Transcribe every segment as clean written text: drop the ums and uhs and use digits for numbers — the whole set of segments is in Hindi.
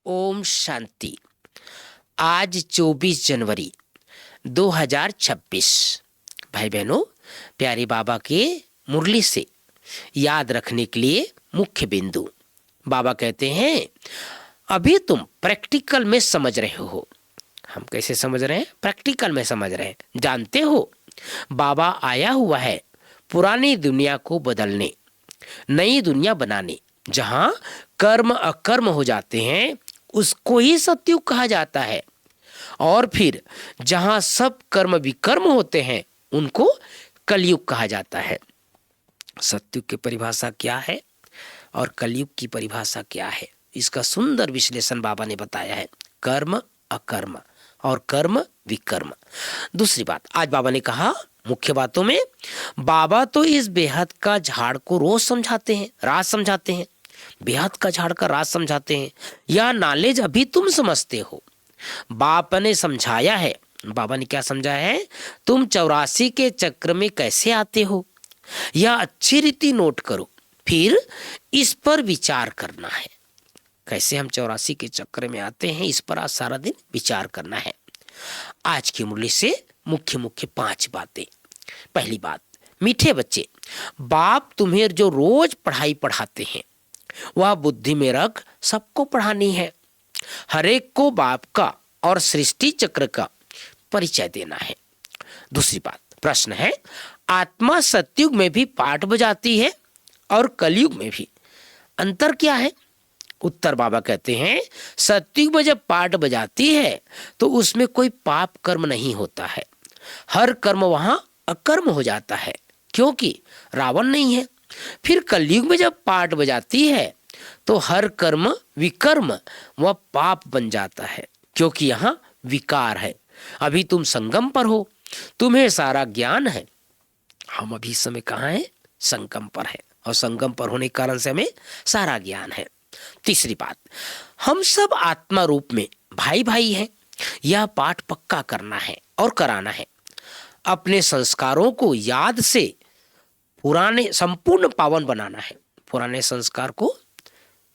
ओम शांति। आज 24 जनवरी 2026। भाई बहनों, प्यारे बाबा के मुरली से याद रखने के लिए मुख्य बिंदु। बाबा कहते हैं अभी तुम प्रैक्टिकल में समझ रहे हो। हम कैसे समझ रहे हैं? प्रैक्टिकल में समझ रहे हैं। जानते हो, बाबा आया हुआ है पुरानी दुनिया को बदलने, नई दुनिया बनाने। जहां कर्म अकर्म हो जाते हैं उसको ही सतयुग कहा जाता है, और फिर जहां सब कर्म विकर्म होते हैं उनको कलयुग कहा जाता है। सतयुग की परिभाषा क्या है और कलयुग की परिभाषा क्या है, इसका सुंदर विश्लेषण बाबा ने बताया है। कर्म अकर्म और कर्म विकर्म। दूसरी बात, आज बाबा ने कहा मुख्य बातों में, बाबा तो इस बेहद का झाड़ को रोज समझाते हैं, राज समझाते हैं। बेहद का झाड़ का राज समझाते हैं। यह नॉलेज अभी तुम समझते हो, बाप ने समझाया है। बाबा ने क्या समझाया है? तुम 84 के चक्र में कैसे आते हो, यह अच्छी रीति नोट करो, फिर इस पर विचार करना है। कैसे हम 84 के चक्र में आते हैं, इस पर आज सारा दिन विचार करना है। आज की मुरली से मुख्य मुख्य 5 बातें। पहली बात, मीठे बच्चे, बाप तुम्हें जो रोज पढ़ाई पढ़ाते हैं वह बुद्धि में रख सबको पढ़ानी है। हर एक को बाप का और सृष्टि चक्र का परिचय देना है। दूसरी बात, प्रश्न है, आत्मा सतयुग में भी पाठ बजाती है और कलयुग में भी, अंतर क्या है? उत्तर बाबा कहते हैं सतयुग में जब पाठ बजाती है तो उसमें कोई पाप कर्म नहीं होता है। हर कर्म वहां अकर्म हो जाता है क्योंकि रावण नहीं है। फिर कलयुग में जब पाठ बजाती है तो हर कर्म विकर्म वह पाप बन जाता है क्योंकि यहां विकार है। अभी तुम संगम पर हो, तुम्हें सारा ज्ञान है। हम अभी इस समय कहाँ हैं? संगम पर है, और संगम पर होने के कारण से हमें सारा ज्ञान है। तीसरी बात, हम सब आत्मा रूप में भाई भाई हैं। यह पाठ पक्का करना है और कराना है। अपने संस्कारों को याद से पुराने संपूर्ण पावन बनाना है। पुराने संस्कार को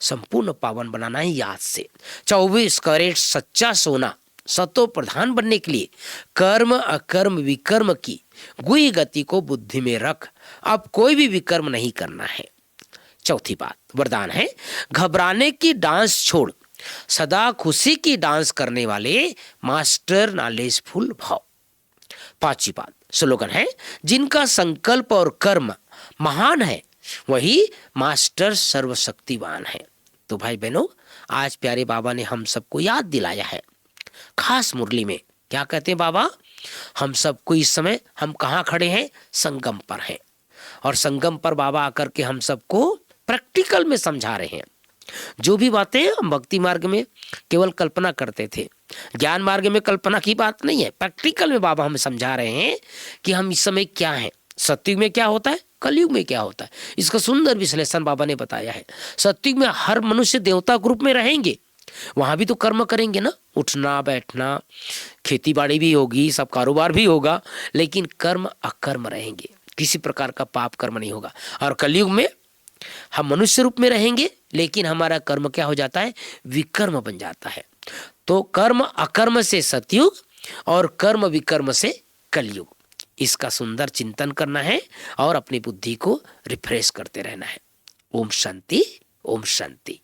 संपूर्ण पावन बनाना है याद से। 24 कैरेट सच्चा सोना सतो प्रधान बनने के लिए कर्म अकर्म विकर्म की गुई गति को बुद्धि में रख, अब कोई भी विकर्म नहीं करना है। चौथी बात, वरदान है, घबराने की डांस छोड़ सदा खुशी की डांस करने वाले मास्टर नॉलेजफुल भाव। पांचवी बात, स्लोगन है, जिनका संकल्प और कर्म महान है वही मास्टर सर्वशक्तिवान है। तो भाई बहनों, आज प्यारे बाबा ने हम सबको याद दिलाया है। खास मुरली में क्या कहते हैं बाबा? हम सबको इस समय हम कहाँ खड़े हैं? संगम पर हैं, और संगम पर बाबा आकर के हम सबको प्रैक्टिकल में समझा रहे हैं। जो भी बातें हम भक्ति मार्ग में केवल कल्पना करते थे, ज्ञान मार्ग में कल्पना की बात नहीं है, प्रैक्टिकल में बाबा हमें समझा रहे हैं कि हम इस समय क्या हैं, सतयुग में क्या होता है, कलयुग में क्या होता है। इसका सुंदर विश्लेषण बाबा ने बताया है। सतयुग में हर मनुष्य देवता ग्रुप में रहेंगे, वहां भी तो कर्म करेंगे ना, उठना बैठना, खेती बाड़ी भी होगी, सब कारोबार भी होगा, लेकिन कर्म अकर्म रहेंगे, किसी प्रकार का पाप कर्म नहीं होगा। और कलयुग में हम मनुष्य रूप में रहेंगे, लेकिन हमारा कर्म क्या हो जाता है? विकर्म बन जाता है। तो कर्म अकर्म से सतयुग और कर्म विकर्म से कलयुग, इसका सुंदर चिंतन करना है और अपनी बुद्धि को रिफ्रेश करते रहना है। ओम शांति, ओम शांति।